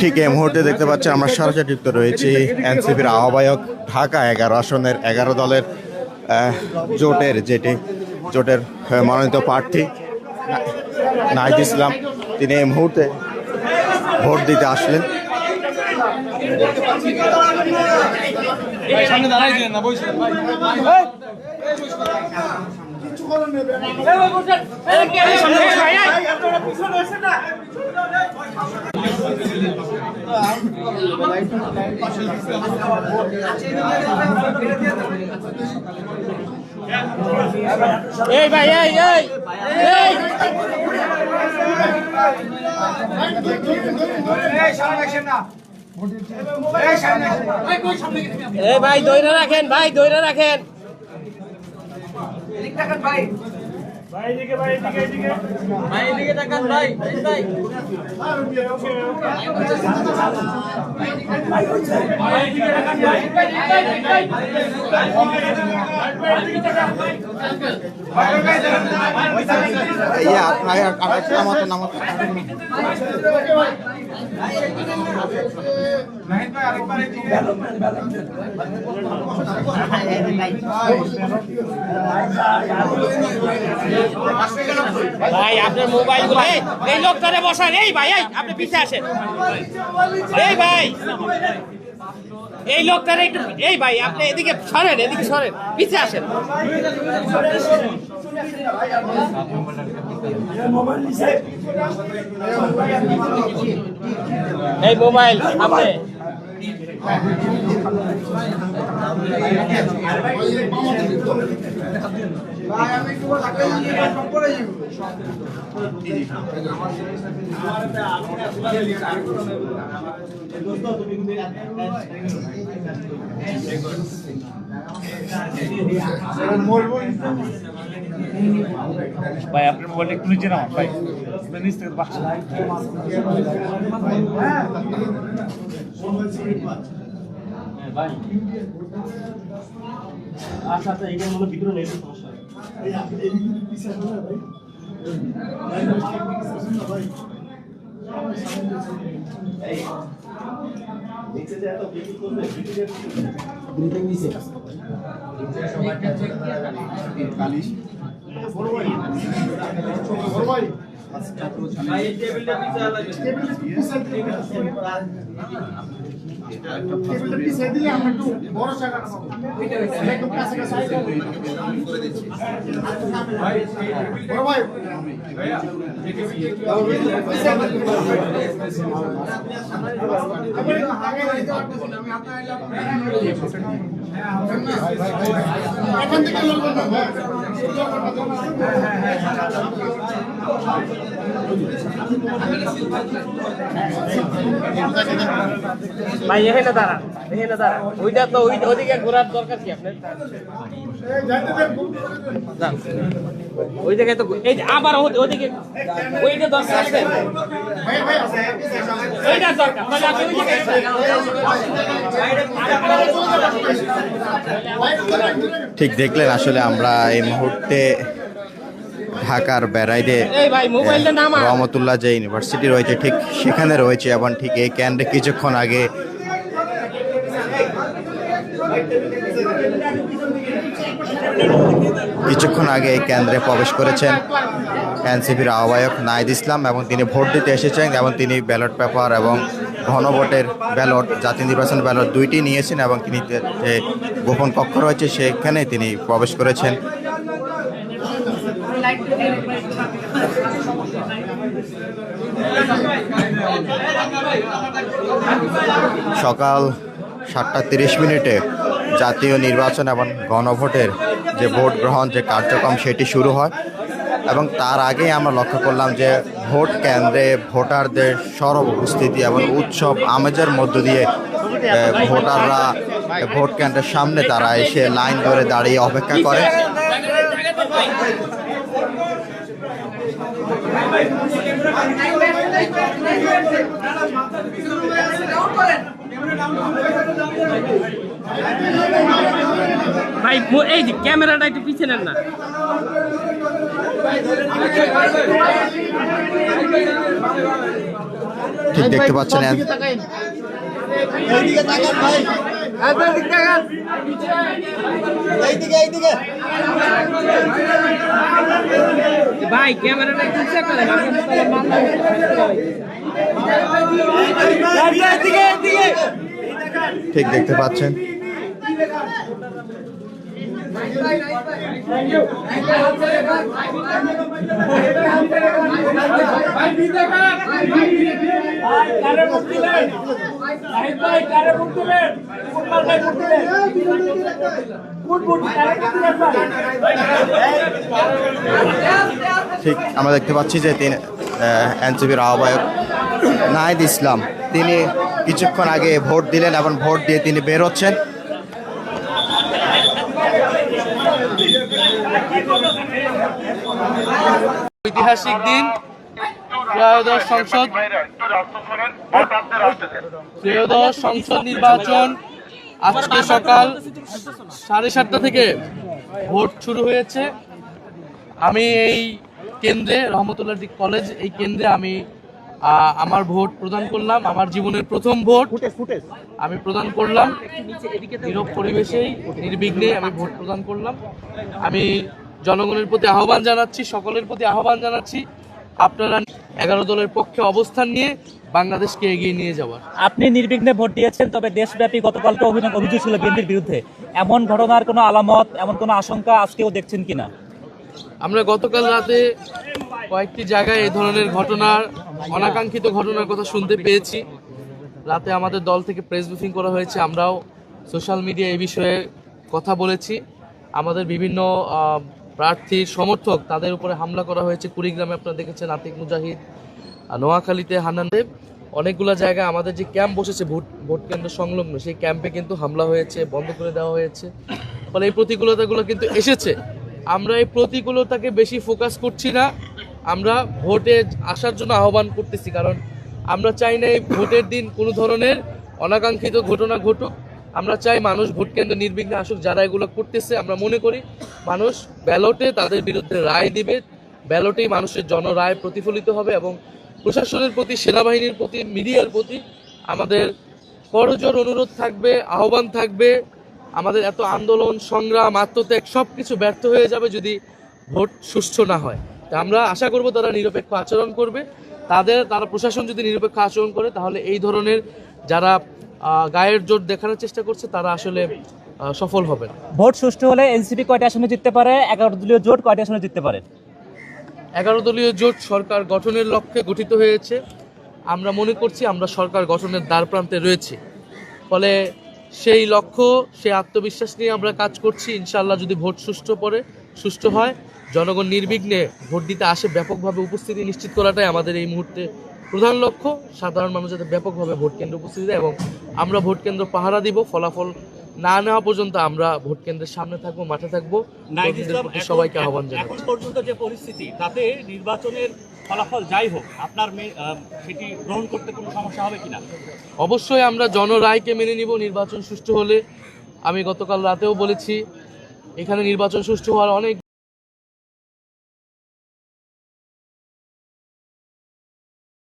ঠিক এই মুহূর্তে দেখতে পাচ্ছি আমরা সরাসরি যুক্ত রয়েছি এনসিপির আহ্বায়ক ঢাকা 11 আসনের 11 দলের জোটের মনোনীত প্রার্থী নাহিদ ইসলাম। তিনি এই মুহূর্তে ভোট দিতে আসলেন। এই ভাই এই এই এই ভাই দইরা রাখেন, ভাই দইরা রাখেন। ভাই এদিকে ভাই এদিকে এদিকে ভাই এদিকে তাকান ভাই ভাই ভাই আপনার মোবাইল গুলো এই লোকটারে বসান। এই ভাই এই আপনি পিছে আসেন। এই ভাই এই লোকটারে একটু এই ভাই আপনি এদিকে সরেন, এদিকে সরেন, পিছে আসেন। এই মোবাইল আপনি ভাই আপনার মোবাইলটা একটু নিচে নাও ভাই, নিচ থেকে বাক্স ভাই। আচ্ছা আচ্ছা এইখানে মনে ভিতরে নেই সমস্যা। ভাই এখানে দাঁড়ান, এখানে দাঁড়ান। ওইটা তো ওইদিকে ঘোরার দরকার কি আপনার? ওই জায়গায় তো এই আবার ওইদিকে ওইটা দরকার আছে, ওইটা দরকার। তাহলে আপনি ওই জায়গায় ঠিক দেখলেন আসলে আমরা এই মুহূর্তে ঢাকার বেড়াইদে রহমতুল্লাহ যে ইউনিভার্সিটি রয়েছে ঠিক সেখানে রয়েছে এবং ঠিক এই কেন্দ্রে কিছুক্ষণ আগে এই কেন্দ্রে প্রবেশ করেছেন এনসিপির আহ্বায়ক নাহিদ ইসলাম এবং তিনি ভোট দিতে এসেছেন এবং তিনি ব্যালট পেপার এবং ঘনভোটের ব্যালট, জাতীয় নির্বাচন ব্যালট দুইটি নিয়েছেন এবং তিনি যে গোপন কক্ষ রয়েছে সেখানে তিনি প্রবেশ করেছেন। সকাল 7:30 জাতীয় নির্বাচন এবং গণভোটের যে ভোট গ্রহণ যে কার্যক্রম সেটি শুরু হয় এবং তার আগেই আমরা লক্ষ্য করলাম যে ভোট কেন্দ্রে ভোটারদের সরব উপস্থিতি এবং উৎসব আমেজের মধ্য দিয়ে ভোটাররা ভোট কেন্দ্রের সামনে তারা এসে লাইন ধরে দাঁড়িয়ে অপেক্ষা করে। ভাই এই যে ক্যামেরাটা একটু পিছিয়ে নেন না। ঠিক দেখতে পাচ্ছেন ভাই ক্যামেরাটা একটু চেক করেন ঠিক দেখতে পাচ্ছেন ঠিক আমরা দেখতে পাচ্ছি যে তিনি এনসিপির আহ্বায়ক নাহিদ ইসলাম তিনি কিছুক্ষণ আগে ভোট দিলেন এবং ভোট দিয়ে তিনি বের হচ্ছেন। ঐতিহাসিক দিন ত্রয়োদশ সংসদ নির্বাচন আজকে সকাল 7:30 থেকে ভোট শুরু হয়েছে। আমি এই কেন্দ্রে রহমতুল্লাহ কলেজ এই কেন্দ্রে আমি আমার ভোট প্রদান করলাম। আমার জীবনের প্রথম ভোট আমি প্রদান করলাম। নীরব পরিবেশেই নির্বিঘ্নে আমি ভোট প্রদান করলাম। আমি জনগণের প্রতি আহ্বান জানাচ্ছি, সকলের প্রতি আহ্বান জানাচ্ছি, আপনারা 11 দলের পক্ষে অবস্থান নিয়ে বাংলাদেশকে এগিয়ে নিয়ে যাওয়ার। আপনি নির্বিঘ্নে ভোট দিয়েছেন, তবে দেশব্যাপী গতকালকে অভিযোগ ছিল বিএনপির বিরুদ্ধে। এমন ঘটনার কোনো আলামত, এমন কোনো আশঙ্কা আজকেও দেখছেন কিনা? আমরা গতকাল রাতে কয়েকটি জায়গায় এই ধরনের ঘটনার, অনাকাঙ্ক্ষিত ঘটনার কথা শুনতে পেয়েছি। রাতে আমাদের দল থেকে প্রেস ব্রিফিং করা হয়েছে, আমরাও সোশ্যাল মিডিয়া এই বিষয়ে কথা বলেছি। আমাদের বিভিন্ন প্রার্থীর সমর্থক তাদের উপরে হামলা করা হয়েছে। কুড়িগ্রামে আপনারা দেখেছেন আতিক মুজাহিদ, নোয়াখালীতে হান্নান দেব, অনেকগুলো জায়গায় আমাদের যে ক্যাম্প বসেছে ভোট কেন্দ্র সংলগ্ন, সেই ক্যাম্পে কিন্তু হামলা হয়েছে, বন্ধ করে দেওয়া হয়েছে। ফলে এই প্রতিকূলতাগুলো কিন্তু এসেছে। আমরা এই প্রতিকূলতাকে বেশি ফোকাস করছি না, আমরা ভোটে আসার জন্য আহ্বান করতেছি। কারণ আমরা চাই না এই ভোটের দিন কোনো ধরনের অনাকাঙ্ক্ষিত ঘটনা ঘটুক। আমরা চাই মানুষ ভোট কেন্দ্রে নির্বিঘ্নে আসুক। যারা এগুলো করতেছে, আমরা মনে করি মানুষ ব্যালটে তাদের বিরুদ্ধে রায় দিবে, ব্যালটেই মানুষের জনরায় প্রতিফলিত হবে। এবং প্রশাসনের প্রতি, সেনাবাহিনীর প্রতি, মিডিয়ার প্রতি আমাদের করজোর অনুরোধ থাকবে, আহ্বান থাকবে। আমাদের এত আন্দোলন, সংগ্রাম, আত্মত্যাগ সব কিছু ব্যর্থ হয়ে যাবে যদি ভোট সুষ্ঠু না হয়। তা আমরা আশা করব তারা নিরপেক্ষ আচরণ করবে। তারা প্রশাসন যদি নিরপেক্ষ আচরণ করে, তাহলে এই ধরনের যারা গায়ের জোর দেখানোর চেষ্টা করছে তারা আসলে সফল হবে না। ভোট সুষ্ঠু হলে এনসিপি কয়টি আসনে জিততে পারে? 11 দলীয় জোট কয়টি আসনে জিততে পারে? 11 দলীয় জোট সরকার গঠনের লক্ষ্যে গঠিত হয়েছে। আমরা মনে করছি আমরা সরকার গঠনের দ্বার প্রান্তে রয়েছি। ফলে সেই লক্ষ্য, সেই আত্মবিশ্বাস নিয়ে আমরা কাজ করছি। ইনশাআল্লাহ যদি ভোট সুষ্ঠু হয়, জনগণ নির্বিঘ্নে ভোট দিতে আসে, ব্যাপকভাবে উপস্থিতি নিশ্চিত করাটাই আমাদের এই মুহূর্তে প্রধান লক্ষ্য। সাধারণ মানুষ যাতে ব্যাপকভাবে ভোট কেন্দ্রে উপস্থিতি দেয় এবং আমরা ভোট কেন্দ্র পাহারা দিব। ফলাফল না নেওয়া পর্যন্ত আমরা ভোট কেন্দ্রের সামনে থাকবো, মাঠে থাকবো। সবাইকে আহ্বান জানাচ্ছি। এখন পর্যন্ত যে পরিস্থিতি, তাতে নির্বাচনের ফলাফল যাই হোক, আপনার সেটি গ্রহণ করতে কোনো সমস্যা হবে কিনা? অবশ্যই আমরা জনরায়কে মেনে নিব। নির্বাচন সুষ্ঠু হলে, আমি গতকাল রাতেও বলেছি, এখানে নির্বাচন সুষ্ঠু হওয়ার অনেক